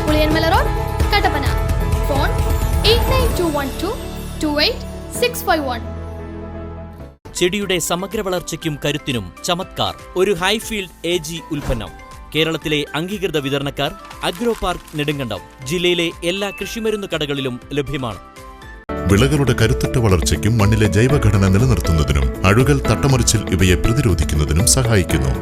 Puliyanmala Road, Kattapana. Phone 8921228651. ചെടിയുടെ സമഗ്ര വളർച്ചയ്ക്കും കരുത്തിനും ചമത്കാർ ഒരു ഹൈഫീൽഡ് AG ഉൽപ്പന്നം. കേരളത്തിലെ അംഗീകൃത വിതരണക്കാർ അഗ്രോ പാർക്ക് നെടുങ്കണ്ടം. ജില്ലയിലെ എല്ലാ കൃഷിമരുന്ന് കടകളിലും ലഭ്യമാണ്. വിളകളുടെ കരുത്തുറ്റ വളർച്ചയ്ക്കും മണ്ണിലെ ജൈവഘടന നിലനിർത്തുന്നതിനും അഴുകൽ, തട്ടമറിച്ചിൽ ഇവയെ പ്രതിരോധിക്കുന്നതിനും സഹായിക്കുന്നു.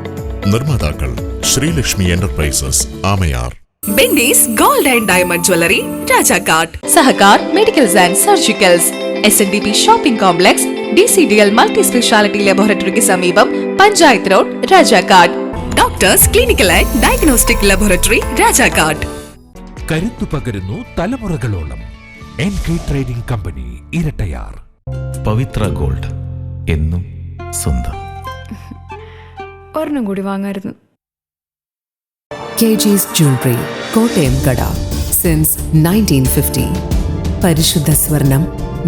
നിർമ്മാതാക്കൾ Sreelakshmi enterprises, Amayar. Benny's gold and diamond jewellery, Rajakkad. Sahakar medicals and surgicals, SNDP shopping complex, DCDL multi speciality ലബോറട്ടറിക്ക് സമീപം, panchayat road, Rajakkad. Doctors clinical and diagnostic laboratory, Rajakkad. കരുത്തു പകരുന്നു തലമുറകളോളം. NK trading company, Erattayar. Pavithra gold, എന്നും സ്വന്തം. ഒരെണ്ണം കൂടി വാങ്ങായിരുന്നു. KG's Jewelry, കോട്ടയം കട. സിൻസ് 1950. പരിശുദ്ധ സ്വർണം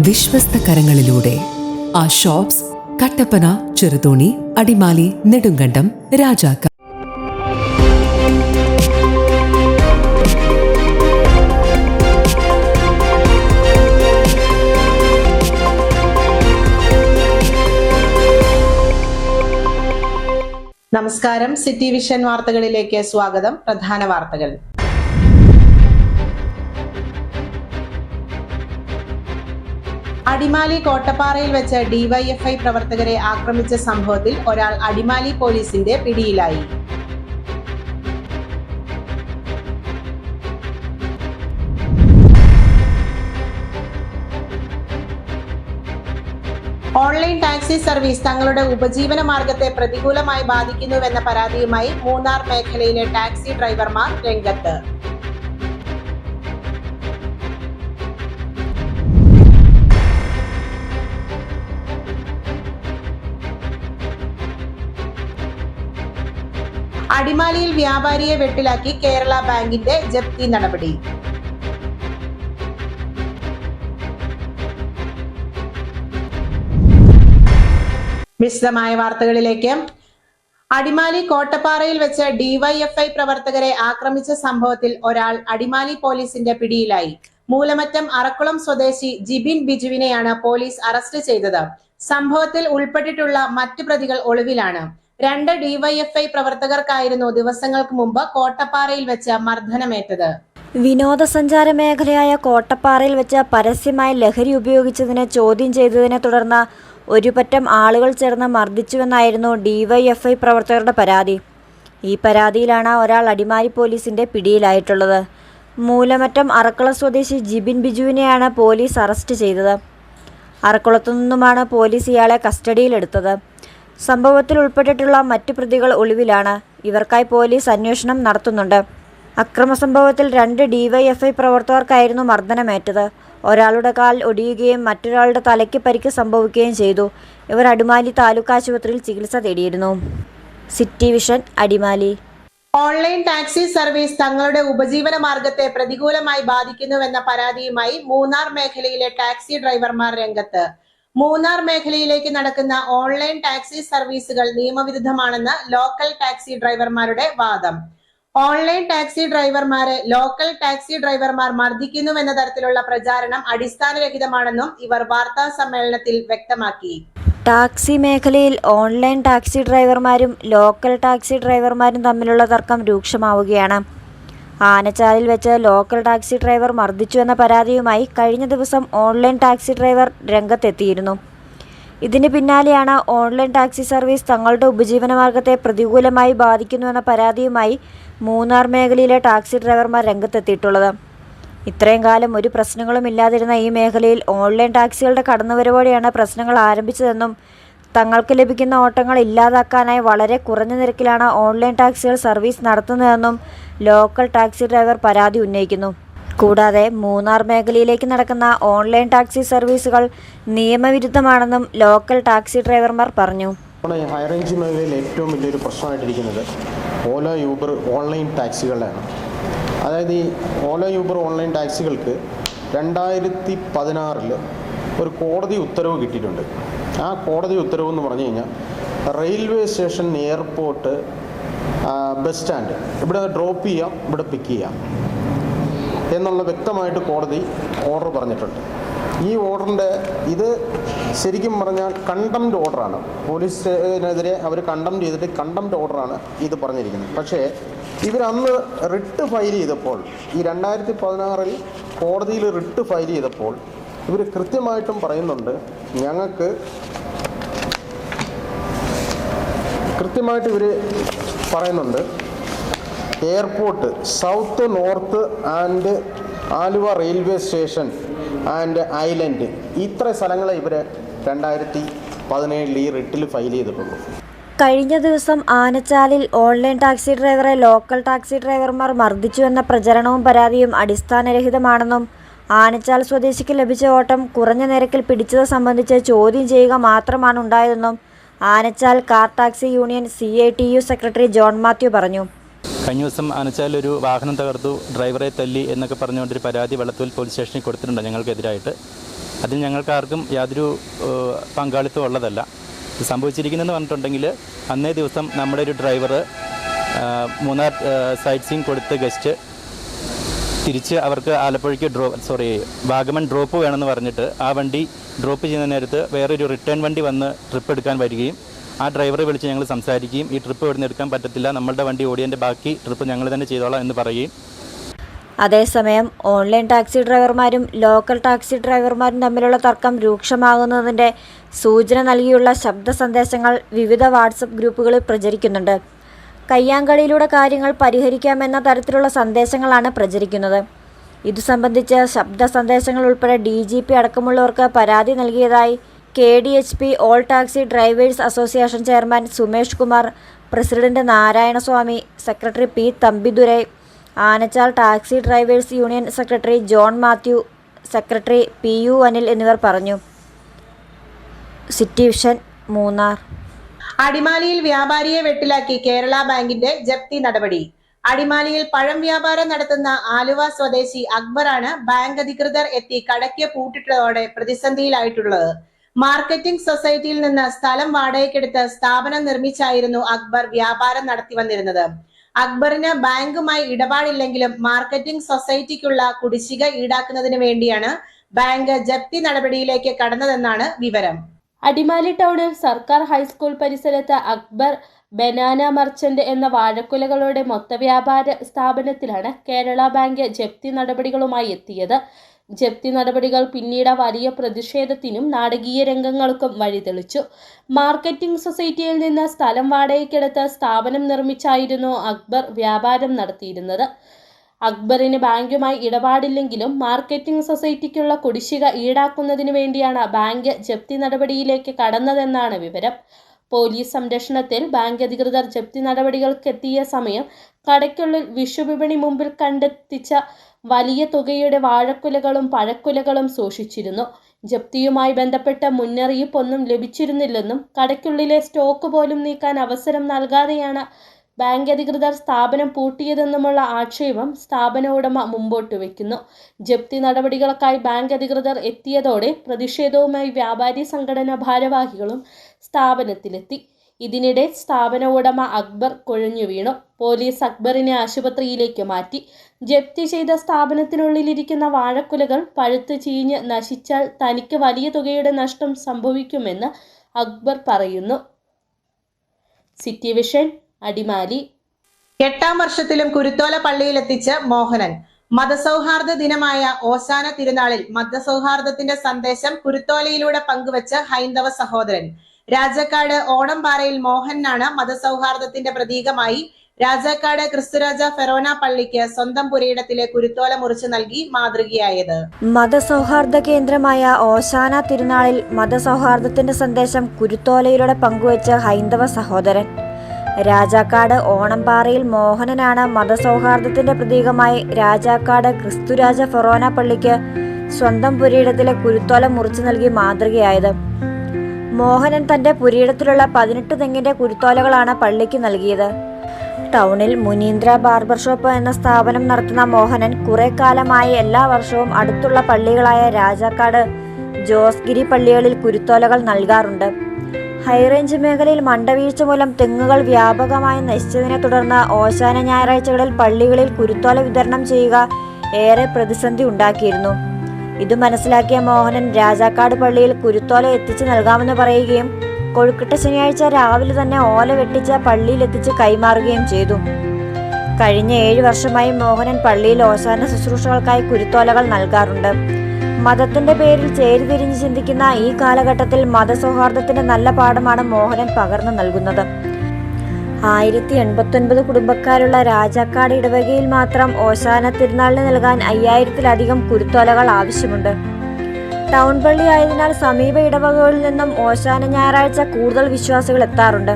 വിശ്വസ്ത കരങ്ങളിലൂടെ. ആ ഷോപ്സ് കട്ടപ്പന, ചെറുതോണി, അടിമാലി, നെടുങ്കണ്ടം, രാജാക്കാട്. നമസ്കാരം. സിറ്റി വിഷൻ വാർത്തകളിലേക്ക് സ്വാഗതം. പ്രധാന വാർത്തകൾ. അടിമാലി കോട്ടപ്പാറയിൽ വെച്ച് DYFI പ്രവർത്തകരെ ആക്രമിച്ച സംഭവത്തിൽ ഒരാൾ അടിമാലി പോലീസിന്റെ പിടിയിലായി. ഓൺലൈൻ ടാക്സി സർവീസ് തങ്ങളുടെ ഉപജീവന മാർഗത്തെ പ്രതികൂലമായി ബാധിക്കുന്നുവെന്ന പരാതിയുമായി മൂന്നാർ മേഖലയിലെ ടാക്സി ഡ്രൈവർമാർ രംഗത്ത്. അടിമാലിയിൽ വ്യാപാരിയെ വെട്ടിലാക്കി കേരള ബാങ്കിന്റെ ജപ്തി നടപടി. വിശദമായ വാർത്തകളിലേക്ക്. അടിമാലി കോട്ടപ്പാറയിൽ വെച്ച് DYFI പ്രവർത്തകരെ ആക്രമിച്ച സംഭവത്തിൽ ഒരാൾ അടിമാലി പോലീസിന്റെ പിടിയിലായി. മൂലമറ്റം അറക്കുളം സ്വദേശി ജിബിൻ ബിജുവിനെയാണ് പോലീസ് അറസ്റ്റ് ചെയ്തത്. സംഭവത്തിൽ ഉൾപ്പെട്ടിട്ടുള്ള മറ്റു പ്രതികൾ ഒളിവിലാണ്. 2 DYFI പ്രവർത്തകർക്കായിരുന്നു ദിവസങ്ങൾക്ക് മുമ്പ് കോട്ടപ്പാറയിൽ വെച്ച് മർദ്ദനമേറ്റത്. വിനോദസഞ്ചാര മേഖലയായ കോട്ടപ്പാറയിൽ വെച്ച് പരസ്യമായി ലഹരി ഉപയോഗിച്ചതിനെ ചോദ്യം ചെയ്തതിനെ തുടർന്ന് ഒരു പറ്റം ആളുകൾ ചേർന്ന് മർദ്ദിച്ചുവെന്നായിരുന്നു DYFI പ്രവർത്തകരുടെ പരാതി. ഈ പരാതിയിലാണ് ഒരാൾ അടിമാലി പോലീസിന്റെ പിടിയിലായിട്ടുള്ളത്. മൂലമറ്റം അറക്കുളം സ്വദേശി ജിബിൻ ബിജുവിനെയാണ് പോലീസ് അറസ്റ്റ് ചെയ്തത്. അറക്കുളത്തു നിന്നുമാണ് പോലീസ് ഇയാളെ കസ്റ്റഡിയിലെടുത്തത്. സംഭവത്തിൽ ഉൾപ്പെട്ടിട്ടുള്ള മറ്റു പ്രതികൾ ഒളിവിലാണ്. ഇവർക്കായി പോലീസ് അന്വേഷണം നടത്തുന്നുണ്ട്. അക്രമ സംഭവത്തിൽ 2 DYFI പ്രവർത്തകർക്കായിരുന്നു മർദ്ദനമേറ്റത്. ഒരാളുടെ കാൽ ഒടിയുകയും മറ്റൊരാളുടെ തലയ്ക്ക് പരിക്ക് സംഭവിക്കുകയും ചെയ്തു. ഇവർ അടിമാലി താലൂക്ക് ആശുപത്രിയിൽ ചികിത്സ തേടിയിരുന്നു. City vision, Adimali. Online taxi service തങ്ങളുടെ ഉപജീവന മാർഗത്തെ പ്രതികൂലമായി ബാധിക്കുന്നുവെന്ന പരാതിയുമായി മൂന്നാർ മേഖലയിലെ ടാക്സി ഡ്രൈവർമാർ രംഗത്ത്. മൂന്നാർ മേഖലയിലേക്ക് നടക്കുന്ന ഓൺലൈൻ ടാക്സി സർവീസുകൾ നിയമവിരുദ്ധമാണെന്ന് ലോക്കൽ ടാക്സി ഡ്രൈവർമാരുടെ വാദം. ഓൺലൈൻ ടാക്സി ഡ്രൈവർമാരെ ലോക്കൽ ടാക്സി ഡ്രൈവർമാർ മർദ്ദിക്കുന്നുവെന്ന തരത്തിലുള്ള പ്രചാരണം അടിസ്ഥാനരഹിതമാണെന്നും ഇവർ വാർത്താ സമ്മേളനത്തിൽ വ്യക്തമാക്കി. ടാക്സി മേഖലയിൽ ഓൺലൈൻ ടാക്സി ഡ്രൈവർമാരും ലോക്കൽ ടാക്സി ഡ്രൈവർമാരും തമ്മിലുള്ള തർക്കം രൂക്ഷമാവുകയാണ്. ആനച്ചാലിൽ വെച്ച് ലോക്കൽ ടാക്സി ഡ്രൈവർ മർദ്ദിച്ചുവെന്ന പരാതിയുമായി കഴിഞ്ഞ ദിവസം ഓൺലൈൻ ടാക്സി ഡ്രൈവർ രംഗത്തെത്തിയിരുന്നു. ഇതിന് പിന്നാലെയാണ് ഓൺലൈൻ ടാക്സി സർവീസ് തങ്ങളുടെ ഉപജീവനമാർഗത്തെ പ്രതികൂലമായി ബാധിക്കുന്നുവെന്ന പരാതിയുമായി മൂന്നാർ മേഖലയിലെ ടാക്സി ഡ്രൈവർമാർ രംഗത്തെത്തിയിട്ടുള്ളത്. ഇത്രയും കാലം ഒരു പ്രശ്നങ്ങളും ഇല്ലാതിരുന്ന ഈ മേഖലയിൽ ഓൺലൈൻ ടാക്സികളുടെ കടന്നുവരവോടെയാണ് പ്രശ്നങ്ങൾ ആരംഭിച്ചതെന്നും തങ്ങൾക്ക് ലഭിക്കുന്ന ഓട്ടങ്ങൾ ഇല്ലാതാക്കാനായി വളരെ കുറഞ്ഞ നിരക്കിലാണ് ഓൺലൈൻ ടാക്സികൾ സർവീസ് നടത്തുന്നതെന്നും ലോക്കൽ ടാക്സി ഡ്രൈവർ പരാതി ഉന്നയിക്കുന്നു. കൂടാതെ മൂന്നാർ മേഖലയിലേക്ക് നടക്കുന്ന ഓൺലൈൻ ടാക്സി സർവീസുകൾ നിയമവിരുദ്ധമാണെന്നും ലോക്കൽ ടാക്സി ഡ്രൈവർമാർ പറഞ്ഞു. ഹൈറേഞ്ച് മേഖലയിൽ ഏറ്റവും വലിയൊരു പ്രശ്നമായിട്ടിരിക്കുന്നത് ഓല, യൂബർ ഓൺലൈൻ ടാക്സികളാണ്. അതായത് ഈ ഓല, യൂബർ ഓൺലൈൻ ടാക്സികൾക്ക് 2016 ഒരു കോടതി ഉത്തരവ് കിട്ടിയിട്ടുണ്ട്. ആ കോടതി ഉത്തരവ് എന്ന് പറഞ്ഞു കഴിഞ്ഞാൽ railway station, airport, bus stand, ഇവിടെ ഡ്രോപ്പ് ചെയ്യാം, ഇവിടെ പിക്ക് ചെയ്യാം. എന്നുള്ള വ്യക്തമായിട്ട് കോടതി ഓർഡർ പറഞ്ഞിട്ടുണ്ട്. ഈ ഓർഡറിൻ്റെ ഇത് ശരിക്കും പറഞ്ഞാൽ കണ്ടംപ്റ്റ് ഓർഡറാണ്. പോലീസിനെതിരെ അവർ കണ്ടംപ്റ്റ് ചെയ്തിട്ട് കണ്ടംപ്റ്റ് ഓർഡറാണ് ഇത് പറഞ്ഞിരിക്കുന്നത്. പക്ഷേ ഇവരന്ന് റിട്ട് ഫയൽ ചെയ്തപ്പോൾ, ഈ 2016 കോടതിയിൽ റിട്ട് ഫയൽ ചെയ്തപ്പോൾ ഇവർ കൃത്യമായിട്ടും പറയുന്നുണ്ട്, ഞങ്ങൾക്ക് കൃത്യമായിട്ട് ഇവർ പറയുന്നുണ്ട്, airport, south, north and Aluva railway station and island, ഇത്ര സ്ഥലങ്ങളെ ഇവർ 2017 ഈ റിട്ടിൽ ഫയൽ ചെയ്തിട്ടുള്ളൂ. കഴിഞ്ഞ ദിവസം ആനച്ചാലിൽ ഓൺലൈൻ ടാക്സി ഡ്രൈവറെ ലോക്കൽ ടാക്സി ഡ്രൈവർമാർ മർദ്ദിച്ചുവെന്ന പ്രചരണവും പരാതിയും അടിസ്ഥാനരഹിതമാണെന്നും ആനച്ചാൽ സ്വദേശിക്ക് ലഭിച്ച ഓട്ടം കുറഞ്ഞ നിരക്കിൽ പിടിച്ചത് സംബന്ധിച്ച് ചോദ്യം ചെയ്യുക മാത്രമാണ് ഉണ്ടായതെന്നും Anachal car taxi union CITU secretary John Mathew പറഞ്ഞു. കഴിഞ്ഞ ദിവസം ആനച്ചാൽ ഒരു വാഹനം തകർത്തു, ഡ്രൈവറെ തല്ലി എന്നൊക്കെ പറഞ്ഞുകൊണ്ടൊരു പരാതി വെള്ളത്തൂൽ പോലീസ് സ്റ്റേഷനിൽ കൊടുത്തിട്ടുണ്ട് ഞങ്ങൾക്കെതിരായിട്ട്. അതിൽ ഞങ്ങൾക്കാർക്കും യാതൊരു പങ്കാളിത്തം ഉള്ളതല്ല. സംഭവിച്ചിരിക്കുന്നതെന്ന് പറഞ്ഞിട്ടുണ്ടെങ്കിൽ, അന്നേ ദിവസം നമ്മുടെ ഒരു ഡ്രൈവർ മൂന്നാർ സൈറ്റ് സീൻ കൊടുത്ത് ഗസ്റ്റ് തിരിച്ച് അവർക്ക് ആലപ്പുഴയ്ക്ക് വാഗമൺ ഡ്രോപ്പ് വേണമെന്ന് പറഞ്ഞിട്ട് ആ വണ്ടി ഡ്രോപ്പ് ചെയ്യുന്ന നേരത്ത് വേറൊരു റിട്ടേൺ വണ്ടി വന്ന് ട്രിപ്പ് എടുക്കാൻ വരികയും ആ ഡ്രൈവറെ വിളിച്ച് ഞങ്ങൾ സംസാരിക്കുകയും ഈ ട്രിപ്പ് ഇവിടുന്ന് എടുക്കാൻ പറ്റത്തില്ല, നമ്മളുടെ വണ്ടി ഓടിയതിൻ്റെ ബാക്കി ട്രിപ്പ് ഞങ്ങൾ തന്നെ ചെയ്തോളാം എന്ന് പറയുകയും. അതേസമയം ഓൺലൈൻ ടാക്സി ഡ്രൈവർമാരും ലോക്കൽ ടാക്സി ഡ്രൈവർമാരും തമ്മിലുള്ള തർക്കം രൂക്ഷമാകുന്നതിൻ്റെ സൂചന നൽകിയുള്ള ശബ്ദ സന്ദേശങ്ങൾ വിവിധ വാട്സപ്പ് ഗ്രൂപ്പുകളിൽ പ്രചരിക്കുന്നുണ്ട്. കയ്യാങ്കളിയിലൂടെ കാര്യങ്ങൾ പരിഹരിക്കാമെന്ന തരത്തിലുള്ള സന്ദേശങ്ങളാണ് പ്രചരിക്കുന്നത്. ഇതു സംബന്ധിച്ച് ശബ്ദ സന്ദേശങ്ങൾ ഉൾപ്പെടെ DGP അടക്കമുള്ളവർക്ക് പരാതി നൽകിയതായി KDHP all taxi drivers association chairman Sumesh Kumar, president Narayanaswamy, secretary P Thambidurai, Anachal taxi drivers union secretary John Mathew, secretary PU Anil എന്നിവർ പറഞ്ഞു. City vision, Munnar. അടിമാലിയിൽ വ്യാപാരിയെ വെട്ടിലാക്കി കേരള ബാങ്കിന്റെ ജപ്തി നടപടി. അടിമാലിയിൽ പഴം വ്യാപാരം നടത്തുന്ന ആലുവ സ്വദേശി അക്ബറാണ് ബാങ്ക് അധികൃതർ എത്തി കടയ്ക്ക് പൂട്ടിട്ടതോടെ പ്രതിസന്ധിയിലായിട്ടുള്ളത്. മാർക്കറ്റിംഗ് സൊസൈറ്റിയിൽ നിന്ന് സ്ഥലം വാടകയ്ക്കെടുത്ത് സ്ഥാപനം നിർമ്മിച്ചായിരുന്നു അക്ബർ വ്യാപാരം നടത്തി വന്നിരുന്നത്. അക്ബറിന് ബാങ്കുമായി ഇടപാടില്ലെങ്കിലും മാർക്കറ്റിംഗ് സൊസൈറ്റിക്കുള്ള കുടിശ്ശിക ഈടാക്കുന്നതിന് വേണ്ടിയാണ് ബാങ്ക് ജപ്തി നടപടിയിലേക്ക് കടന്നതെന്നാണ് വിവരം. അടിമാലി ടൗണിൽ സർക്കാർ ഹൈസ്കൂൾ പരിസരത്ത് അക്ബർ ബനാന മർച്ചന്റ് എന്ന വാഴക്കുലകളുടെ മൊത്തവ്യാപാര സ്ഥാപനത്തിലാണ് കേരള ബാങ്ക് ജപ്തി നടപടികളുമായി എത്തിയത്. ജപ്തി നടപടികൾ പിന്നീട് വലിയ പ്രതിഷേധത്തിനും നാടകീയ രംഗങ്ങൾക്കും വഴിതെളിച്ചു. മാർക്കറ്റിംഗ് സൊസൈറ്റിയിൽ നിന്ന് സ്ഥലം വാടകയ്ക്കെടുത്ത് സ്ഥാപനം നിർമ്മിച്ചായിരുന്നു അക്ബർ വ്യാപാരം നടത്തിയിരുന്നത്. അക്ബറിന് ബാങ്കുമായി ഇടപാടില്ലെങ്കിലും മാർക്കറ്റിംഗ് സൊസൈറ്റിക്കുള്ള കുടിശ്ശിക ഈടാക്കുന്നതിന് വേണ്ടിയാണ് ബാങ്ക് ജപ്തി നടപടിയിലേക്ക് കടന്നതെന്നാണ് വിവരം. പോലീസ് സംരക്ഷണത്തിൽ ബാങ്ക് അധികൃതർ ജപ്തി നടപടികൾക്കെത്തിയ സമയം കടയ്ക്കുള്ളിൽ വിഷുവിപണി മുമ്പിൽ കണ്ടെത്തിച്ച വലിയ തുകയുടെ വാഴക്കുലകളും പഴക്കുലകളും സൂക്ഷിച്ചിരുന്നു. ജപ്തിയുമായി ബന്ധപ്പെട്ട മുന്നറിയിപ്പൊന്നും ലഭിച്ചിരുന്നില്ലെന്നും കടയ്ക്കുള്ളിലെ സ്റ്റോക്ക് പോലും നീക്കാൻ അവസരം നൽകാതെയാണ് ബാങ്ക് അധികൃതർ സ്ഥാപനം പൂട്ടിയതെന്നുമുള്ള ആക്ഷേപം സ്ഥാപന ഉടമ മുമ്പോട്ട് വയ്ക്കുന്നു. ജപ്തി നടപടികൾക്കായി ബാങ്ക് അധികൃതർ എത്തിയതോടെ പ്രതിഷേധവുമായി വ്യാപാരി സംഘടനാ ഭാരവാഹികളും സ്ഥാപനത്തിലെത്തി. ഇതിനിടെ സ്ഥാപന ഉടമ അക്ബർ കുഴഞ്ഞു വീണു. പോലീസ് അക്ബറിനെ ആശുപത്രിയിലേക്ക് മാറ്റി. ജപ്തി ചെയ്ത സ്ഥാപനത്തിനുള്ളിലിരിക്കുന്ന വാഴക്കുലകൾ പഴുത്ത് ചീഞ്ഞ് നശിച്ചാൽ തനിക്ക് വലിയ തുകയുടെ നഷ്ടം സംഭവിക്കുമെന്ന് അക്ബർ പറയുന്നു. City vision, Adimali. 8ാം വർഷത്തിലും കുരുത്തോല പള്ളിയിലെത്തിച്ച് മോഹനൻ. മതസൗഹാർദ്ദ ദിനമായ ഓശാന തിരുനാളിൽ മതസൗഹാർദ്ദത്തിന്റെ സന്ദേശം കുരുത്തോലയിലൂടെ പങ്കുവച്ച് ഹൈന്ദവ സഹോദരൻ. രാജാക്കാട് ഓണംപാറയിൽ മോഹനാണ് മതസൗഹാർദ്ദത്തിന്റെ പ്രതീകമായി രാജാക്കാട് ക്രിസ്തുരാജ ഫെറോന പള്ളിക്ക് സ്വന്തം പുരയിടത്തിലെ കുരുത്തോല മുറിച്ചു നൽകി മാതൃകയായത്. മതസൗഹാർദ്ദ കേന്ദ്രമായ ഓശാന തിരുനാളിൽ മതസൗഹാർദ്ദത്തിന്റെ സന്ദേശം കുരുത്തോലയിലൂടെ പങ്കുവച്ച് ഹൈന്ദവ സഹോദരൻ. രാജാക്കാട് ഓണംപാറയിൽ മോഹനനാണ് മതസൗഹാർദ്ദത്തിന്റെ പ്രതീകമായി രാജാക്കാട് ക്രിസ്തുരാജ ഫെറോന പള്ളിക്ക് സ്വന്തം പുരയിടത്തിലെ കുരുത്തോല മുറിച്ചു നൽകി മാതൃകയായത്. മോഹനൻ തന്റെ പുരയിടത്തിലുള്ള 18 തെങ്ങിന്റെ കുരുത്തോലകളാണ് പള്ളിക്ക് നൽകിയത്. ടൗണിൽ മുനീന്ദ്ര ബാർബർ ഷോപ്പ് എന്ന സ്ഥാപനം നടത്തുന്ന മോഹനൻ കുറെ കാലമായി എല്ലാ വർഷവും അടുത്തുള്ള പള്ളികളായ രാജാക്കാട്, ജോസ്ഗിരി പള്ളികളിൽ കുരുത്തോലകൾ നൽകാറുണ്ട്. ഹൈറേഞ്ച് മേഖലയിൽ മണ്ടവീഴ്ച മൂലം തെങ്ങുകൾ വ്യാപകമായി നശിച്ചതിനെ തുടർന്ന് ഓശാന ഞായറാഴ്ചകളിൽ പള്ളികളിൽ കുരുത്തോല വിതരണം ചെയ്യുക ഏറെ പ്രതിസന്ധി ഉണ്ടാക്കിയിരുന്നു. ഇത് മനസ്സിലാക്കിയ മോഹനൻ രാജാക്കാട് പള്ളിയിൽ കുരുത്തോല എത്തിച്ചു നൽകാമെന്ന് പറയുകയും കൊഴുക്കട്ട ശനിയാഴ്ച രാവിലെ തന്നെ ഓല വെട്ടിച്ച് പള്ളിയിലെത്തിച്ച് കൈമാറുകയും ചെയ്തു. കഴിഞ്ഞ 7 വർഷമായി മോഹനൻ പള്ളിയിൽ ഓശാന ശുശ്രൂഷകൾക്കായി കുരുത്തോലകൾ നൽകാറുണ്ട്. മതത്തിന്റെ പേരിൽ ചേരിതിരിഞ്ഞ് ചിന്തിക്കുന്ന ഈ കാലഘട്ടത്തിൽ മതസൗഹാർദ്ദത്തിന്റെ നല്ല പാഠമാണ് മോഹനൻ പകർന്നു നൽകുന്നത്. 1089 കുടുംബക്കാരുള്ള രാജാക്കാട് ഇടവകയിൽ മാത്രം ഓശാന തിരുനാളിന് നൽകാൻ 5000-ത്തിലധികം കുരുത്തോലകൾ ആവശ്യമുണ്ട്. ടൗൺ പള്ളി ആയതിനാൽ സമീപ ഇടവകകളിൽ നിന്നും ഓശാന ഞായറാഴ്ച കൂടുതൽ വിശ്വാസികൾ എത്താറുണ്ട്.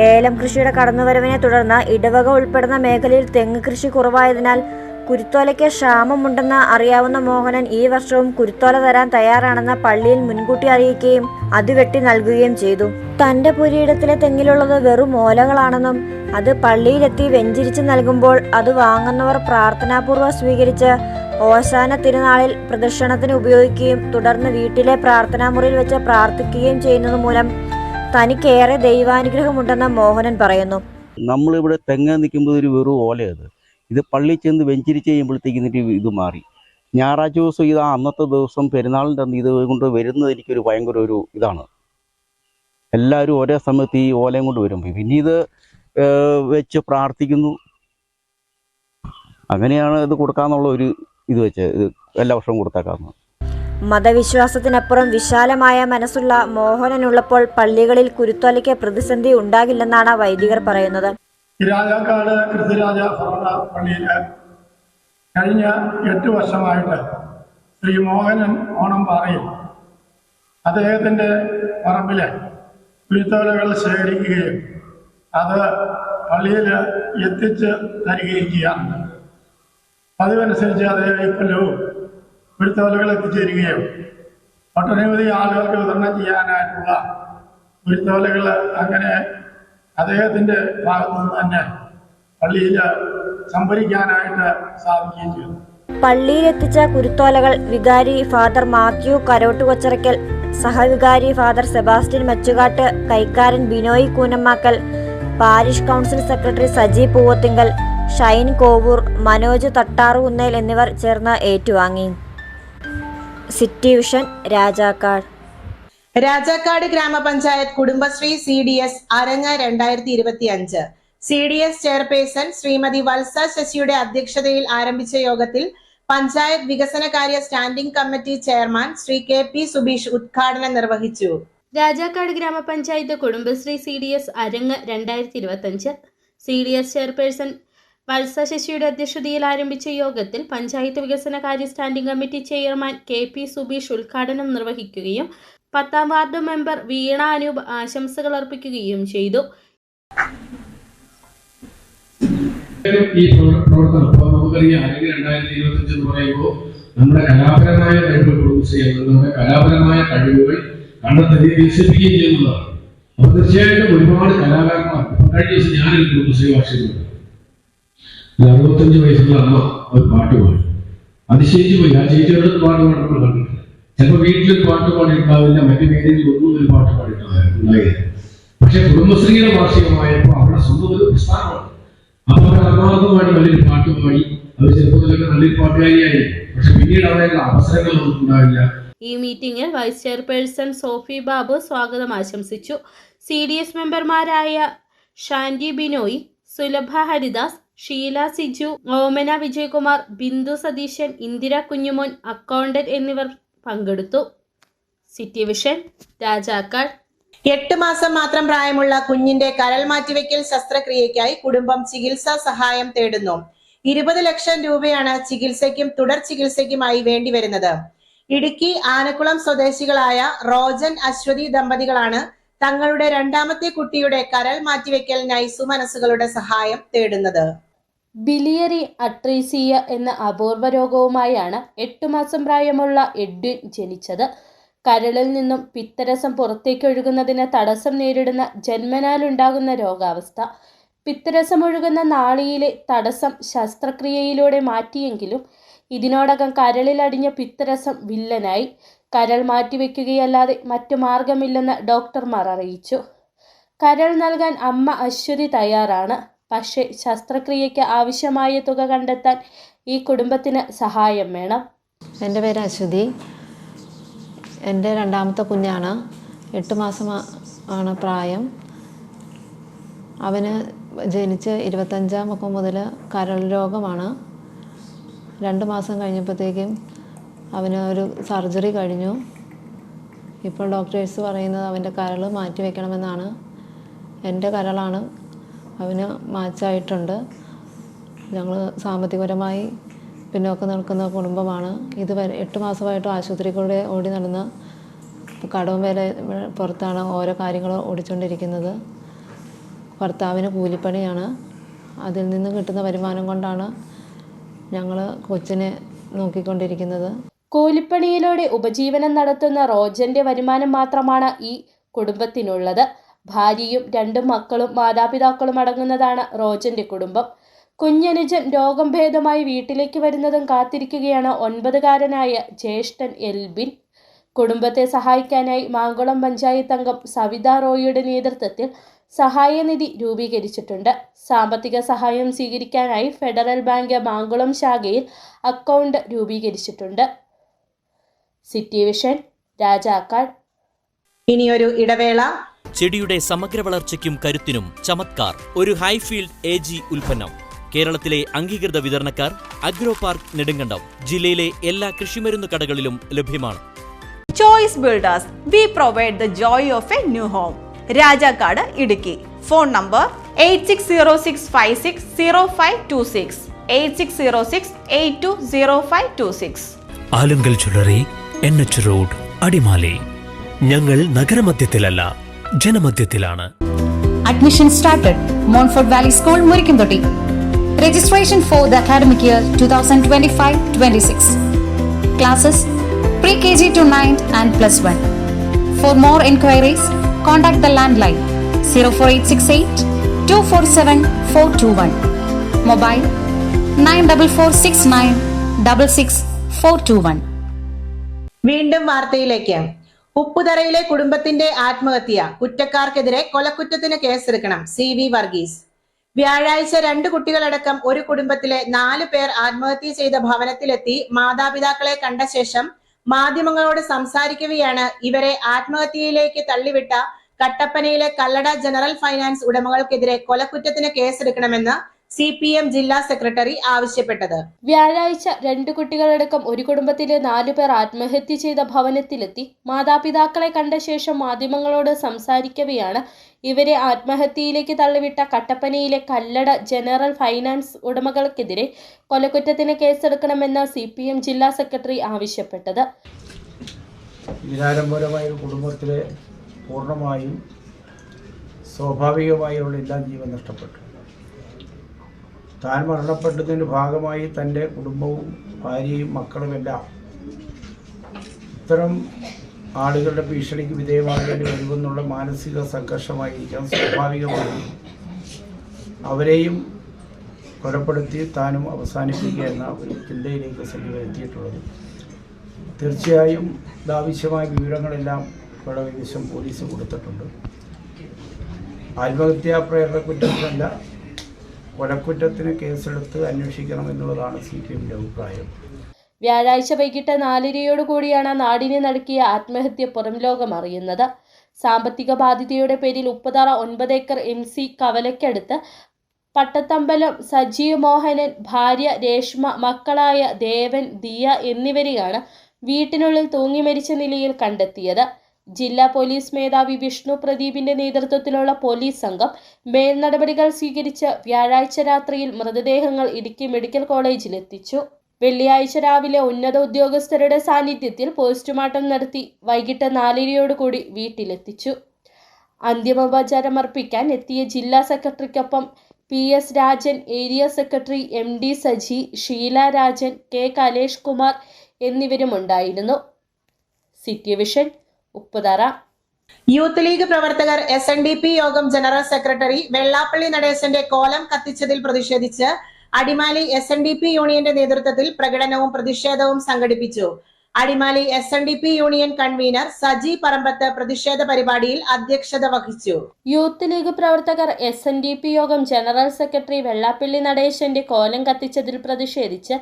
ഏലം കൃഷിയുടെ കടന്നുവരവിനെ തുടർന്ന് ഇടവക ഉൾപ്പെടുന്ന മേഖലയിൽ തെങ്ങ് കൃഷി കുറവായതിനാൽ കുരുത്തോലയ്ക്ക് ക്ഷാമമുണ്ടെന്ന് അറിയാവുന്ന മോഹനൻ ഈ വർഷവും കുരുത്തോല തരാൻ തയ്യാറാണെന്ന് പള്ളിയിൽ മുൻകൂട്ടി അറിയിക്കുകയും അത് വെട്ടി നൽകുകയും ചെയ്തു. തന്റെ പുരയിടത്തിലെ തെങ്ങിലുള്ളത് വെറും ഓലകളാണെന്നും അത് പള്ളിയിലെത്തി വെഞ്ചിരിച്ച് നൽകുമ്പോൾ അത് വാങ്ങുന്നവർ പ്രാർത്ഥനാപൂർവ്വം സ്വീകരിച്ച് ഓശാന തിരുനാളിൽ പ്രദക്ഷിണത്തിന് ഉപയോഗിക്കുകയും തുടർന്ന് വീട്ടിലെ പ്രാർത്ഥനാമുറിയിൽ വെച്ച് പ്രാർത്ഥിക്കുകയും ചെയ്യുന്നത് മൂലം തനിക്കേറെ ദൈവാനുഗ്രഹമുണ്ടെന്ന് മോഹനൻ പറയുന്നു. നമ്മളിവിടെ തെങ്ങ് നിൽക്കുമ്പോൾ ഒരു വെറും ഓലയത്, ഇത് പള്ളി ചെന്ന് വെഞ്ചിരിച്ച് കഴിയുമ്പോഴത്തേക്ക് ഇത് മാറി. ഞായറാഴ്ച ദിവസം ഇത് അന്നത്തെ ദിവസം പെരുന്നാളിൻ്റെ അന്ന് ഇത് കൊണ്ട് വരുന്നത് എനിക്കൊരു ഭയങ്കര ഒരു ഇതാണ്. എല്ലാവരും ഒരേ സമയത്ത് ഈ ഓലയും കൊണ്ട് വരുമ്പോൾ പിന്നെ ഇത് വെച്ച് പ്രാർത്ഥിക്കുന്നു. അങ്ങനെയാണ് ഇത് കൊടുക്കാന്നുള്ള ഒരു ഇത് വെച്ച് എല്ലാ വർഷവും കൊടുത്തേക്കാവുന്നത്. മതവിശ്വാസത്തിനപ്പുറം വിശാലമായ മനസ്സുള്ള മോഹനനുള്ളപ്പോൾ പള്ളികളിൽ കുരുത്തോലയ്ക്ക് പ്രതിസന്ധി ഉണ്ടാകില്ലെന്നാണ് വൈദികർ പറയുന്നത്. രാജാക്കാട് കൃത്യരാജ ഭരണ പള്ളിയിൽ കഴിഞ്ഞ 8 വർഷമായിട്ട് ശ്രീ മോഹനൻ ഓണംപാറയിൽ അദ്ദേഹത്തിൻ്റെ പറമ്പിൽ കുരുത്തോലകൾ ശേഖരിക്കുകയും അത് പള്ളിയിൽ എത്തിച്ച് തരികയും ചെയ്യാറുണ്ട്. പതിവനുസരിച്ച് അദ്ദേഹം ഇക്കൊല്ലവും കുരുത്തോലകൾ എത്തിച്ചേരുകയും ഒട്ടനവധി ആളുകൾക്ക് വിതരണം ചെയ്യാനായിട്ടുള്ള കുരുത്തോലകൾ അങ്ങനെ അദ്ദേഹത്തിൻ്റെ ഭാഗത്തു നിന്ന് തന്നെ പള്ളിയിൽ സംഭരിക്കാനായിട്ട് സാധിക്കുകയും ചെയ്തു. പള്ളിയിലെത്തിച്ച കുരുത്തോലകൾ വികാരി ഫാദർ മാത്യു കരോട്ടുകൊച്ചറയ്ക്കൽ, സഹവികാരി ഫാദർ സെബാസ്റ്റ്യൻ മച്ചുകാട്ട്, കൈക്കാരൻ Binoy Koonammakkal, parish council secretary Saji Poovathinkal, Shine Kovoor, Manoj Thattarukunnel എന്നിവർ ചേർന്ന് ഏറ്റുവാങ്ങി. City vision, Rajakkad. രാജാക്കാട് ഗ്രാമപഞ്ചായത്ത് കുടുംബശ്രീ CDS അരങ്ങ് 2025 CDS ചെയർപേഴ്സൺ ശ്രീമതി വത്സ ശശിയുടെ അധ്യക്ഷതയിൽ ആരംഭിച്ച യോഗത്തിൽ പഞ്ചായത്ത് വികസനകാര്യ standing committee chairman Shri KP Subeesh ഉദ്ഘാടനം നിർവഹിച്ചു. രാജാക്കാട് ഗ്രാമപഞ്ചായത്ത് കുടുംബശ്രീ CDS അരങ്ങ് 2025 CDS ചെയർപേഴ്സൺ വത്സ ശശിയുടെ അധ്യക്ഷതയിൽ ആരംഭിച്ച യോഗത്തിൽ പഞ്ചായത്ത് വികസനകാര്യ standing committee chairman KP Subeesh ഉദ്ഘാടനം നിർവഹിക്കുകയും 10ാം വാർഡ് മെമ്പർ വീണ അനൂപ് ആശംസകൾ അർപ്പിക്കുകയും ചെയ്തു. ഈ പ്രവർത്തനം നമുക്കറിയാം, 2025 എന്ന് പറയുമ്പോൾ നമ്മുടെ കലാപരമായ കഴിവുകൾ പ്രൊഡ്യൂസ് ചെയ്യുന്നത്, കലാപരമായ കഴിവുകൾ കണ്ടെത്തുകയും വികസിപ്പിക്കുകയും ചെയ്യുന്നതാണ്. അപ്പോൾ തീർച്ചയായിട്ടും ഒരുപാട് കലാകാരന്മാർ, കഴിഞ്ഞ ദിവസം ഞാനൊരു കുടുംബശ്രീ വാർഷികമുണ്ട്, 65 വയസ്സുള്ള അമ്മ ഒരു പാട്ട് പാടി, അതിശയിച്ചു പോയി. ആ ചേച്ചിയുടെ പാട്ട് പാടുമ്പോൾ കണ്ടിട്ടില്ല. ചിലപ്പോൾ വീട്ടിലൊരു പാട്ട് പാടിയിട്ടുണ്ടാവില്ല, മറ്റു വേദികളിൽ ഒന്നും ഒരു പാട്ട് പാടിയിട്ടുണ്ടായിരുന്നു. പക്ഷെ കുടുംബശ്രീയുടെ വാർഷികമായപ്പോൾ അവിടെ സ്വന്തം ഒരു പ്രസ്ഥാനമാണ്. അപ്പൊ അവർ ആത്മാർത്ഥമായിട്ട് നല്ലൊരു പാട്ട് പാടി. അവർ ചെറുപ്പത്തിലൊക്കെ നല്ലൊരു പാട്ടുകാരിയായി, പക്ഷെ പിന്നീട് അവരുടെ അവസരങ്ങളൊന്നും ഉണ്ടാവില്ല. ഈ മീറ്റിംഗിൽ വൈസ് ചെയർപേഴ്സൺ സോഫി ബാബു സ്വാഗതം ആശംസിച്ചു. CDS മെമ്പർമാരായ ഷാൻഡി ബിനോയ്, സുലഭ ഹരിദാസ്, ഷീല സിജു, ഓമന വിജയകുമാർ, ബിന്ദു സതീശൻ, ഇന്ദിര കുഞ്ഞുമോൻ, അക്കൗണ്ടന്റ് എന്നിവർ പങ്കെടുത്തു. City vision, Rajakkad. 8 മാസം മാത്രം പ്രായമുള്ള കുഞ്ഞിന്റെ കരൾ മാറ്റിവെക്കൽ ശസ്ത്രക്രിയയ്ക്കായി കുടുംബം ചികിത്സാ സഹായം തേടുന്നു. 20 ലക്ഷം രൂപയാണ് ചികിത്സയ്ക്കും തുടർ ചികിത്സയ്ക്കുമായി വേണ്ടിവരുന്നത്. ഇടുക്കി ആനക്കുളം സ്വദേശികളായ റോജൻ അശ്വതി ദമ്പതികളാണ് തങ്ങളുടെ 2ാമത്തെ കുട്ടിയുടെ കരൾ മാറ്റിവെക്കൽ നൈസു മനസ്സുകളുടെ സഹായം തേടുന്നത്. ബിലിയറി അട്രീസിയ എന്ന അപൂർവ രോഗവുമായാണ് 8 മാസം പ്രായമുള്ള എഡ്വിൻ ജനിച്ചത്. കരളിൽ നിന്നും പിത്തരസം പുറത്തേക്ക് ഒഴുകുന്നതിന് തടസ്സം നേരിടുന്ന ജന്മനാലുണ്ടാകുന്ന രോഗാവസ്ഥ. പിത്തരസം ഒഴുകുന്ന നാളിയിലെ തടസ്സം ശസ്ത്രക്രിയയിലൂടെ മാറ്റിയെങ്കിലും ഇതിനോടകം കരളിൽ അടിഞ്ഞ പിത്തരസം വില്ലനായി. കരൾ മാറ്റിവെക്കുകയല്ലാതെ മറ്റു മാർഗമില്ലെന്ന് ഡോക്ടർമാർ അറിയിച്ചു. കരൾ നൽകാൻ അമ്മ അശ്വതി തയ്യാറാണ്. പക്ഷേ ശസ്ത്രക്രിയയ്ക്ക് ആവശ്യമായ തുക കണ്ടെത്താൻ ഈ കുടുംബത്തിന് സഹായം വേണം. എൻ്റെ പേര് അശ്വതി. എൻ്റെ രണ്ടാമത്തെ കുഞ്ഞാണ്. 8 മാസം ആണ് പ്രായം. അവന് ജനിച്ച് 25-ാം ഒക്കെ മുതൽ കരൾ രോഗമാണ്. 2 മാസം കഴിഞ്ഞപ്പോഴത്തേക്കും അവന് ഒരു സർജറി കഴിഞ്ഞു. ഇപ്പോൾ ഡോക്ടേഴ്സ് പറയുന്നത് അവൻ്റെ കരൾ മാറ്റി വയ്ക്കണമെന്നാണ്. എൻ്റെ കരളാണ് അവന് മാച്ചായിട്ടുണ്ട്. ഞങ്ങൾ സാമ്പത്തികപരമായി പിന്നോക്കം നിൽക്കുന്ന കുടുംബമാണ്. ഇതുവരെ 8 മാസമായിട്ടും ആശുപത്രിയിലൂടെ ഓടി നടന്ന് കടവും വില പുറത്താണ് ഓരോ കാര്യങ്ങൾ ഓടിച്ചുകൊണ്ടിരിക്കുന്നത്. ഭർത്താവിന് കൂലിപ്പണിയാണ്. അതിൽ നിന്ന് കിട്ടുന്ന വരുമാനം കൊണ്ടാണ് ഞങ്ങൾ കൊച്ചിനെ നോക്കിക്കൊണ്ടിരിക്കുന്നത്. കൂലിപ്പണിയിലൂടെ ഉപജീവനം നടത്തുന്ന റോജന്റെ വരുമാനം മാത്രമാണ് ഈ കുടുംബത്തിനുള്ളത്. ഭാര്യയും 2 മക്കളും മാതാപിതാക്കളും അടങ്ങുന്നതാണ് റോജന്റെ കുടുംബം. കുഞ്ഞനുജൻ രോഗം ഭേദമായി വീട്ടിലേക്ക് വരുന്നതും കാത്തിരിക്കുകയാണ് 9-കാരനായ ജ്യേഷ്ഠൻ എൽബിൻ. കുടുംബത്തെ സഹായിക്കാനായി മാങ്കുളം പഞ്ചായത്ത് അംഗം സവിത റോയിയുടെ നേതൃത്വത്തിൽ സഹായനിധി രൂപീകരിച്ചിട്ടുണ്ട്. സാമ്പത്തിക സഹായം സ്വീകരിക്കാനായി ഫെഡറൽ ബാങ്ക് മാങ്കുളം ശാഖയിൽ അക്കൗണ്ട് രൂപീകരിച്ചിട്ടുണ്ട്. City vision, Rajakkad. ഇനിയൊരു ഇടവേള. ചെടിയുടെ സമഗ്ര വളർച്ചയ്ക്കും കരുത്തിനും ചമത്കാർ ഒരു ഹൈഫീൽഡ് AG ഉൽപ്പന്നം. കേരളത്തിലെ അംഗീകൃത വിതരണക്കാർ അഗ്രോ പാർക്ക് നെടുങ്കണ്ടം. ജില്ലയിലെ എല്ലാ കൃഷിമരുന്ന് കടകളിലും ലഭ്യമാണ്. Choice builders, we provide the joy of a new home. Rajakkad, Idukki. Phone number 8606560526 8606820526. Alunkal jewellery, NH road, Adimali. ഞങ്ങൾ നഗരമധ്യത്തിലല്ല, ജനമധ്യത്തിലാണ്. Admission started. Montfort Valley School, Murikundoti. Registration for the academic year 2025-26. Classes pre-KG to 9th and +1. For more inquiries, contact the landline 04868 247 421. Mobile 94469 66421. വീണ്ടും വാർത്തയിലേക്ക്. ഉപ്പുതറയിലെ കുടുംബത്തിന്റെ ആത്മഹത്യ. കുറ്റക്കാർക്കെതിരെ കൊലക്കുറ്റത്തിന് കേസെടുക്കണം. CV Varghese. വ്യാഴാഴ്ച 2 കുട്ടികളടക്കം ഒരു കുടുംബത്തിലെ 4 പേർ ആത്മഹത്യ ചെയ്ത ഭവനത്തിലെത്തി മാതാപിതാക്കളെ കണ്ട ശേഷം മാധ്യമങ്ങളോട് സംസാരിക്കവെയാണ് ഇവരെ ആത്മഹത്യയിലേക്ക് തള്ളിവിട്ട കട്ടപ്പനയിലെ കല്ലട ജനറൽ ഫൈനാൻസ് ഉടമകൾക്കെതിരെ കൊലക്കുറ്റത്തിന് കേസെടുക്കണമെന്ന് CPM ജില്ലാ സെക്രട്ടറി ആവശ്യപ്പെട്ടത്. വ്യാഴാഴ്ച 2 കുട്ടികളടക്കം ഒരു കുടുംബത്തിലെ 4 പേർ ആത്മഹത്യ ചെയ്ത ഭവനത്തിലെത്തി മാതാപിതാക്കളെ കണ്ട ശേഷം മാധ്യമങ്ങളോട് സംസാരിക്കവെയാണ് ഇവരെ ആത്മഹത്യയിലേക്ക് തള്ളിവിട്ട കട്ടപ്പനയിലെ കല്ലട ജനറൽ ഫൈനാൻസ് ഉടമകൾക്കെതിരെ കൊലക്കുറ്റത്തിന് കേസെടുക്കണമെന്ന് CPM ജില്ലാ സെക്രട്ടറി ആവശ്യപ്പെട്ടത്. നിരാലംബരമായ ഒരു കുടുംബത്തിലെ പൂർണ്ണമായും സ്വാഭാവികമായുള്ള എല്ലാം ജീവൻ നഷ്ടപ്പെട്ടു. താൻ മരണപ്പെട്ടതിൻ്റെ ഭാഗമായി തൻ്റെ കുടുംബവും ഭാര്യയും മക്കളുമെല്ലാം ഇത്തരം ആളുകളുടെ ഭീഷണിക്ക് വിധേയമാകേണ്ടി വരുമെന്നുള്ള മാനസിക സംഘർഷമായിരിക്കാം സ്വാഭാവികമായി അവരെയും കൊലപ്പെടുത്തി താനും അവസാനിപ്പിക്കുക എന്ന ഒരു ചിന്തയിലേക്ക് സജീവ എത്തിയിട്ടുള്ളത്. തീർച്ചയായും ഇതാവശ്യമായ വിവരങ്ങളെല്ലാം കൈവശം പോലീസ് കൊടുത്തിട്ടുണ്ട്. ആത്മഹത്യാ പ്രേരണ കുറ്റത്തിനല്ല, കൊലക്കുറ്റത്തിന് കേസെടുത്ത് അന്വേഷിക്കണം എന്നുള്ളതാണ് CPMന്റെ അഭിപ്രായം. വ്യാഴാഴ്ച വൈകിട്ട് 4:30 നാടിനെ നടുക്കിയ ആത്മഹത്യ പുറം ലോകം അറിയുന്നത്. സാമ്പത്തിക ബാധ്യതയുടെ പേരിൽ ഉപ്പുതറ 9 ഏക്കർ MC കവലയ്ക്കടുത്ത് പട്ടത്തമ്പലം സജീവ് മോഹനൻ, ഭാര്യ രേഷ്മ, മക്കളായ ദേവൻ, ദിയ എന്നിവരെയാണ് വീട്ടിനുള്ളിൽ തൂങ്ങി മരിച്ച നിലയിൽ കണ്ടെത്തിയത്. ജില്ലാ പോലീസ് മേധാവി വിഷ്ണു പ്രദീപിന്റെ നേതൃത്വത്തിലുള്ള പോലീസ് സംഘം മേൽനടപടികൾ സ്വീകരിച്ച് വ്യാഴാഴ്ച രാത്രിയിൽ മൃതദേഹങ്ങൾ ഇടുക്കി മെഡിക്കൽ കോളേജിൽ എത്തിച്ചു. വെള്ളിയാഴ്ച രാവിലെ ഉന്നത ഉദ്യോഗസ്ഥരുടെ സാന്നിധ്യത്തിൽ പോസ്റ്റ്മോർട്ടം നടത്തി വൈകിട്ട് 4:30 വീട്ടിലെത്തിച്ചു. അന്തിമോപചാരമർപ്പിക്കാൻ എത്തിയ ജില്ലാ സെക്രട്ടറിക്കൊപ്പം PS Rajan, area secretary MD Saji, Sheela Rajan, K Kalesh Kumar എന്നിവരുമുണ്ടായിരുന്നു. City vision, Upputhara. Youth league പ്രവർത്തകർ SNDP യോഗം ജനറൽ സെക്രട്ടറി വെള്ളാപ്പള്ളി നടേശന്റെ കോലം കത്തിച്ചതിൽ പ്രതിഷേധിച്ച് അടിമാലി SNDP യൂണിയന്റെ നേതൃത്വത്തിൽ പ്രകടനവും പ്രതിഷേധവും സംഘടിപ്പിച്ചു. Adimali SNDP union convenor Saji Parambath പ്രതിഷേധ പരിപാടിയിൽ അധ്യക്ഷത വഹിച്ചു. യൂത്ത് ലീഗ് പ്രവർത്തകർ SNDP യോഗം ജനറൽ സെക്രട്ടറി വെള്ളാപ്പള്ളി നടേശന്റെ കോലം കത്തിച്ചതിൽ പ്രതിഷേധിച്ച്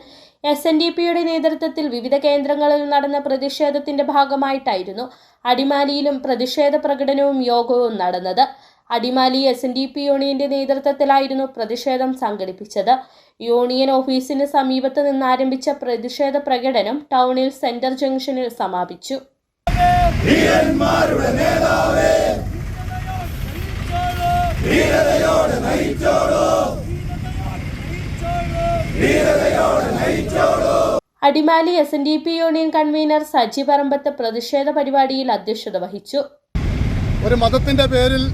SNDPയുടെ നേതൃത്വത്തിൽ വിവിധ കേന്ദ്രങ്ങളിൽ നടന്ന പ്രതിഷേധത്തിന്റെ ഭാഗമായിട്ടായിരുന്നു അടിമാലിയിലും പ്രതിഷേധ പ്രകടനവും യോഗവും നടന്നത്. അടിമാലി SNDP യൂണിയന്റെ നേതൃത്വത്തിലായിരുന്നു പ്രതിഷേധം സംഘടിപ്പിച്ചത്. യൂണിയൻ ഓഫീസിന് സമീപത്ത് നിന്ന് ആരംഭിച്ച പ്രതിഷേധ പ്രകടനം ടൗണിൽ സെന്റർ ജംഗ്ഷനിൽ സമാപിച്ചു. Adimali SNDP union convenor Saji Parambath പ്രതിഷേധ പരിപാടിയിൽ അധ്യക്ഷത വഹിച്ചു. ഒരു മതത്തിന്റെ പേരിൽ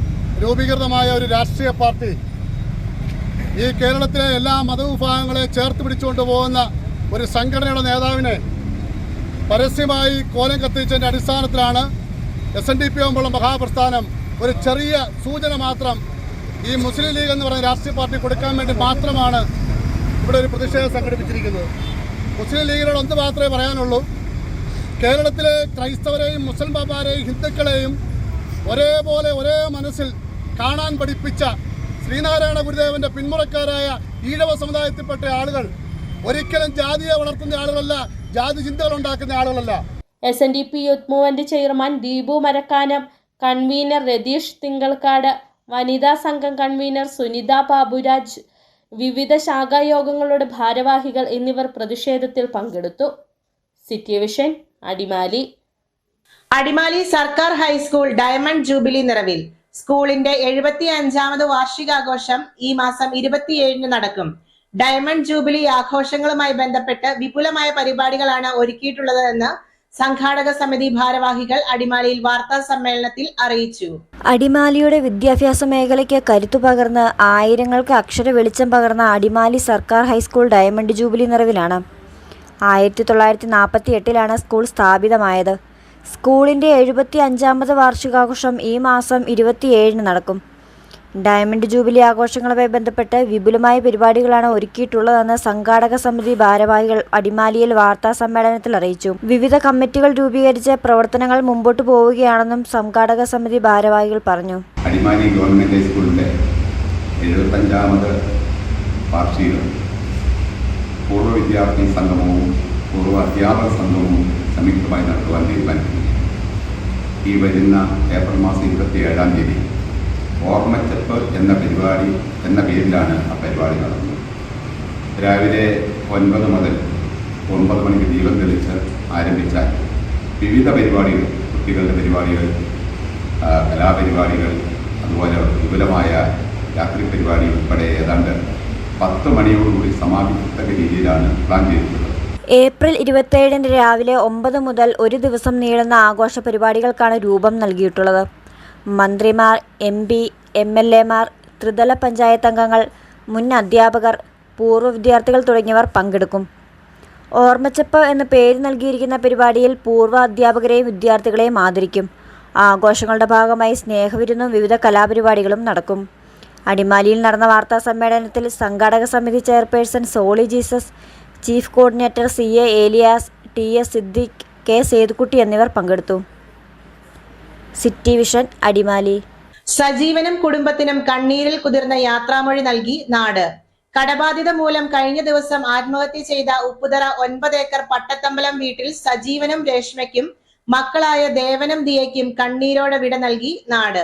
രൂപീകൃതമായ ഒരു രാഷ്ട്രീയ പാർട്ടി ഈ കേരളത്തിലെ എല്ലാ മതവിഭാഗങ്ങളെ ചേർത്ത് പിടിച്ചുകൊണ്ട് പോകുന്ന ഒരു സംഘടനയുടെ നേതാവിനെ പരസ്യമായി കോലം കത്തിച്ചതിൻ്റെ അടിസ്ഥാനത്തിലാണ് SNDP യുള്ള മഹാപ്രസ്ഥാനം ഒരു ചെറിയ സൂചന മാത്രം ഈ മുസ്ലിം ലീഗ് എന്ന് പറയുന്ന രാഷ്ട്രീയ പാർട്ടി കൊടുക്കാൻ വേണ്ടി മാത്രമാണ് ഇവിടെ ഒരു പ്രതിഷേധം സംഘടിപ്പിച്ചിരിക്കുന്നത്. മുസ്ലിം ലീഗിനോട് ഒന്ന് മാത്രമേ പറയാനുള്ളൂ, കേരളത്തിലെ ക്രൈസ്തവരെയും മുസൽമാന്മാരെയും ഹിന്ദുക്കളെയും ഒരേപോലെ ഒരേ മനസ്സിൽ കാണാൻ പഠിപ്പിച്ച ശ്രീനാരായണ ഗുരുദേവന്റെ പിന്മുറക്കാരായ ഈഴവ സമുദായത്തിൽപ്പെട്ട ആളുകൾ ഒരിക്കലും ജാതിയെ വളർത്തുന്ന ആളുകളല്ല, ജാതി ചിന്തകൾ ഉണ്ടാക്കുന്ന ആളുകളല്ല. SNDP youth movement chairman Deepu Marakkanam, convenor Ratheesh Thinkalkkad, വനിതാ സംഘം കൺവീനർ സുനിത ബാബുരാജ്, വിവിധ ശാഖായോഗങ്ങളുടെ ഭാരവാഹികൾ എന്നിവർ പ്രതിഷേധത്തിൽ പങ്കെടുത്തു. City vision, Adimali. അടിമാലി സർക്കാർ ഹൈസ്കൂൾ ഡയമണ്ട് ജൂബിലി നിറവിൽ. സ്കൂളിന്റെ 75ാമത് വാർഷികാഘോഷം ഈ മാസം 27-ന് നടക്കും. ഡയമണ്ട് ജൂബിലി ആഘോഷങ്ങളുമായി ബന്ധപ്പെട്ട് വിപുലമായ പരിപാടികളാണ് ഒരുക്കിയിട്ടുള്ളതെന്ന് സംഘാടക സമിതി ഭാരവാഹികൾ അടിമാലിയിൽ വാർത്താ സമ്മേളനത്തിൽ അറിയിച്ചു. അടിമാലിയുടെ വിദ്യാഭ്യാസ മേഖലയ്ക്ക് കരുത്തു പകർന്ന് ആയിരങ്ങൾക്ക് അക്ഷര വെളിച്ചം പകർന്ന അടിമാലി സർക്കാർ ഹൈസ്കൂൾ ഡയമണ്ട് ജൂബിലി നിറവിലാണ്. 1948 സ്കൂൾ സ്ഥാപിതമായത്. സ്കൂളിൻ്റെ 75ാമത് വാർഷികാഘോഷം ഈ മാസം 27-ന് നടക്കും. ഡയമണ്ട് ജൂബിലി ആഘോഷങ്ങളുമായി ബന്ധപ്പെട്ട് വിപുലമായ പരിപാടികളാണ് ഒരുക്കിയിട്ടുള്ളതെന്ന് സംഘാടക സമിതി ഭാരവാഹികൾ അടിമാലിയിൽ വാർത്താ സമ്മേളനത്തിൽ അറിയിച്ചു. വിവിധ കമ്മിറ്റികൾ രൂപീകരിച്ച് പ്രവർത്തനങ്ങൾ മുമ്പോട്ട് പോവുകയാണെന്നും സംഘാടക സമിതി ഭാരവാഹികൾ പറഞ്ഞു. അടിമാലി ഗവൺമെന്റ് ഹൈസ്കൂളിന്റെ 75ാമത് വാർഷികം പൂർവ്വ വിദ്യാർത്ഥി സംഗമവും പൂർവ്വ അധ്യാപക സംഘവും സംയുക്തമായി നടത്തുവാൻ തീരുമാനിച്ചു. ഈ വരുന്ന ഏപ്രിൽ മാസം 27-ാം തീയതി ഓർമ്മച്ചെപ്പ് എന്ന പേരിലാണ് ആ പരിപാടി നടന്നത്. രാവിലെ 9 മുതൽ 9 മണിക്ക് ദീപം തെളിച്ച് ആരംഭിച്ചാൽ വിവിധ പരിപാടികൾ, കുട്ടികളുടെ പരിപാടികൾ, കലാപരിപാടികൾ, അതുപോലെ വിപുലമായ രാത്രി പരിപാടി ഉൾപ്പെടെ ഏതാണ്ട് 10 മണിയോടുകൂടി സമാപിക്കത്തക്ക രീതിയിലാണ് പ്ലാൻ ചെയ്തിട്ടുള്ളത്. ഏപ്രിൽ 27-ന് രാവിലെ 9 മുതൽ ഒരു ദിവസം നീളുന്ന ആഘോഷ പരിപാടികൾക്കാണ് രൂപം നൽകിയിട്ടുള്ളത്. മന്ത്രിമാർ, MP, MLAമാർ, ത്രിതല പഞ്ചായത്ത് അംഗങ്ങൾ, മുൻ അധ്യാപകർ, പൂർവ്വ വിദ്യാർത്ഥികൾ തുടങ്ങിയവർ പങ്കെടുക്കും. ഓർമ്മച്ചെപ്പ് എന്ന പേര് നൽകിയിരിക്കുന്ന പരിപാടിയിൽ പൂർവ്വ അധ്യാപകരെയും വിദ്യാർത്ഥികളെയും ആദരിക്കും. ആഘോഷങ്ങളുടെ ഭാഗമായി സ്നേഹവിരുന്നും വിവിധ കലാപരിപാടികളും നടക്കും. അടിമാലിയിൽ നടന്ന വാർത്താ സമ്മേളനത്തിൽ സംഘാടക സമിതി chairperson Soly Jesus, chief coordinator CA Elias, TS Siddique, K സേതുക്കുട്ടി എന്നിവർ പങ്കെടുത്തു. City vision, Adimali. സജീവനും കുടുംബത്തിനും കണ്ണീരിൽ കുതിർന്ന യാത്രാമൊഴി നൽകി നാട്. കടബാധ്യത മൂലം കഴിഞ്ഞ ദിവസം ആത്മഹത്യ ചെയ്ത ഉപ്പുതറ 9 ഏക്കർ പട്ടത്തമ്പലം വീട്ടിൽ സജീവനും രേഷ്മയ്ക്കും മക്കളായ ദേവനും ദിയയ്ക്കും കണ്ണീരോടെ വിട നൽകി നാട്.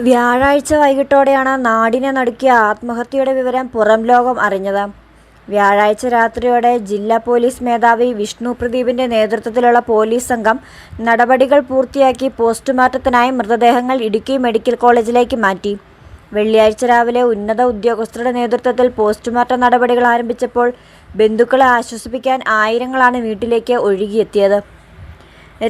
വ്യാഴാഴ്ച വൈകിട്ടോടെയാണ് നാടിനെ നടുക്കിയ ആത്മഹത്യയുടെ വിവരം പുറം ലോകം അറിഞ്ഞത്. വ്യാഴാഴ്ച രാത്രിയോടെ ജില്ലാ പോലീസ് മേധാവി വിഷ്ണു പ്രദീപിന്റെ നേതൃത്വത്തിലുള്ള പോലീസ് സംഘം നടപടികൾ പൂർത്തിയാക്കി പോസ്റ്റ്മോർട്ടത്തിനായി മൃതദേഹങ്ങൾ ഇടുക്കി മെഡിക്കൽ കോളേജിലേക്ക് മാറ്റി. വെള്ളിയാഴ്ച രാവിലെ ഉന്നത ഉദ്യോഗസ്ഥരുടെ നേതൃത്വത്തിൽ പോസ്റ്റ്മോർട്ടം നടപടികൾ ആരംഭിച്ചപ്പോൾ ബന്ധുക്കളെ ആശ്വസിപ്പിക്കാൻ ആയിരങ്ങളാണ് വീട്ടിലേക്ക് ഒഴുകിയെത്തിയത്.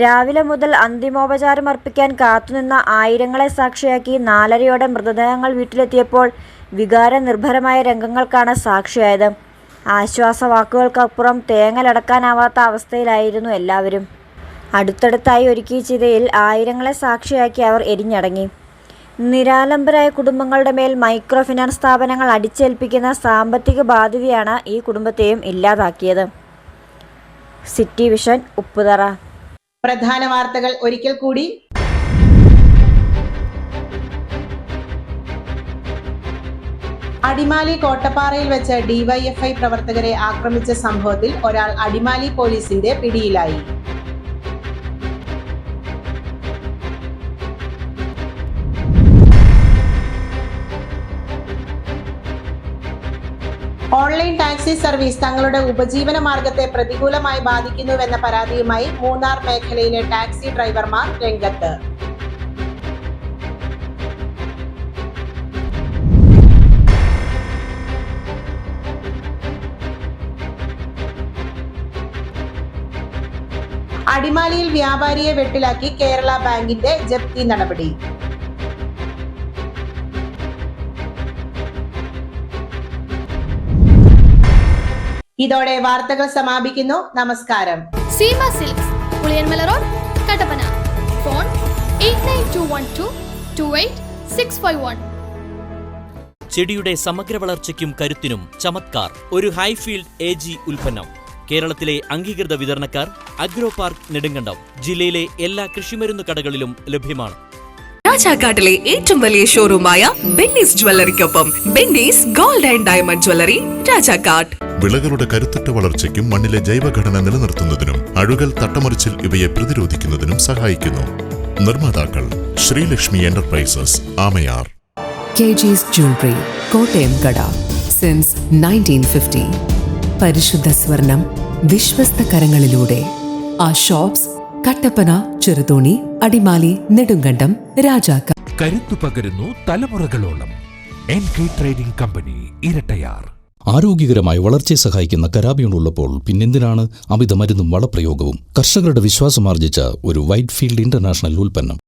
രാവിലെ മുതൽ അന്തിമോപചാരം അർപ്പിക്കാൻ കാത്തുനിന്ന ആയിരങ്ങളെ സാക്ഷിയാക്കി 4:30യോടെ മൃതദേഹങ്ങൾ വീട്ടിലെത്തിയപ്പോൾ വികാരനിർഭരമായ രംഗങ്ങൾക്കാണ് സാക്ഷിയായത്. ആശ്വാസവാക്കുകൾക്കപ്പുറം തേങ്ങലടക്കാനാവാത്ത അവസ്ഥയിലായിരുന്നു എല്ലാവരും. അടുത്തടുത്തായി ഒരുക്കിയ ചിതയിൽ ആയിരങ്ങളെ സാക്ഷിയാക്കി അവർ എരിഞ്ഞടങ്ങി. നിരാലംബരായ കുടുംബങ്ങളുടെ മേൽ മൈക്രോ ഫിനാൻസ് സ്ഥാപനങ്ങൾ അടിച്ചേൽപ്പിക്കുന്ന സാമ്പത്തിക ബാധ്യതയാണ് ഈ കുടുംബത്തെയും ഇല്ലാതാക്കിയത്. City vision Upputhara. പ്രധാന വാർത്തകൾ ഒരിക്കൽ കൂടി. അടിമാലി കോട്ടപ്പാറയിൽ വെച്ച് ഡിവൈഎഫ്ഐ പ്രവർത്തകരെ ആക്രമിച്ച സംഭവത്തിൽ ഒരാൾ അടിമാലി പോലീസിന്റെ പിടിയിലായി. ഓൺലൈൻ ടാക്സി സർവീസ് തങ്ങളുടെ ഉപജീവന മാർഗത്തെ പ്രതികൂലമായി ബാധിക്കുന്നുവെന്ന പരാതിയുമായി മൂന്നാർ മേഖലയിലെ ടാക്സി ഡ്രൈവർമാർ രംഗത്ത്. അടിമാലിയിൽ വ്യാപാരിയെ വെട്ടിലാക്കി കേരള ബാങ്കിന്റെ ജപ്തി നടപടി. ഇതോടെ വാർത്തകൾ സമാപിക്കുന്നു. നമസ്കാരം. Seema silks, Puliyanmala road, Kattappana. Phone 8921228651. ചെടിയുടെ സമഗ്ര വളർച്ചയ്ക്കും കരുത്തിനും ചമത്കാർ ഒരു ഹൈഫീൽഡ് AG ഉൽപ്പന്നം. കേരളത്തിലെ അംഗീകൃത വിതരണക്കാർ അഗ്രോ പാർക്ക് നെടുങ്കണ്ടം. ജില്ലയിലെ എല്ലാ കൃഷിമരുന്ന് കടകളിലും ലഭ്യമാണ്. രാജാക്കാട്ടിലെ ഏറ്റവും വലിയ ഷോറൂമായ ബെന്നീസ് ജ്വല്ലറിക്കൊപ്പം Benny's gold and diamond jewellery, Rajakkad. വിളകളുടെ കരുത്തുറ്റ വളർച്ചയ്ക്കും മണ്ണിലെ ജൈവഘടന നിലനിർത്തുന്നതിനും അഴുകൽ, തട്ടമറിച്ചിൽ ഇവയെ പ്രതിരോധിക്കുന്നതിനും സഹായിക്കുന്നു. നിർമ്മാതാക്കൾ Sreelakshmi enterprises, Amayar. KG's Jewelry, Kottayam കട. സിൻസ് 1950. പരിശുദ്ധ സ്വർണം വിശ്വസ്ത കരങ്ങളിലൂടെ. ആ ഷോപ്സ് കട്ടപ്പന, ചെറുതോണി, അടിമാലി, നെടുങ്കണ്ടം, രാജാക്കാട്. കരുത്തു പകരുന്നു തലമുറകളോളം. NK trading company, Erattayar. ആരോഗ്യകരമായ വളർച്ചയെ സഹായിക്കുന്ന കരാബിയോൺ ഉള്ളപ്പോൾ പിന്നെന്തിനാണ് അമിത മരുന്നും വളപ്രയോഗവും? കർഷകരുടെ വിശ്വാസമാർജിച്ച ഒരു വൈറ്റ് ഫീൽഡ് ഇന്റർനാഷണൽ ഉൽപ്പന്നം.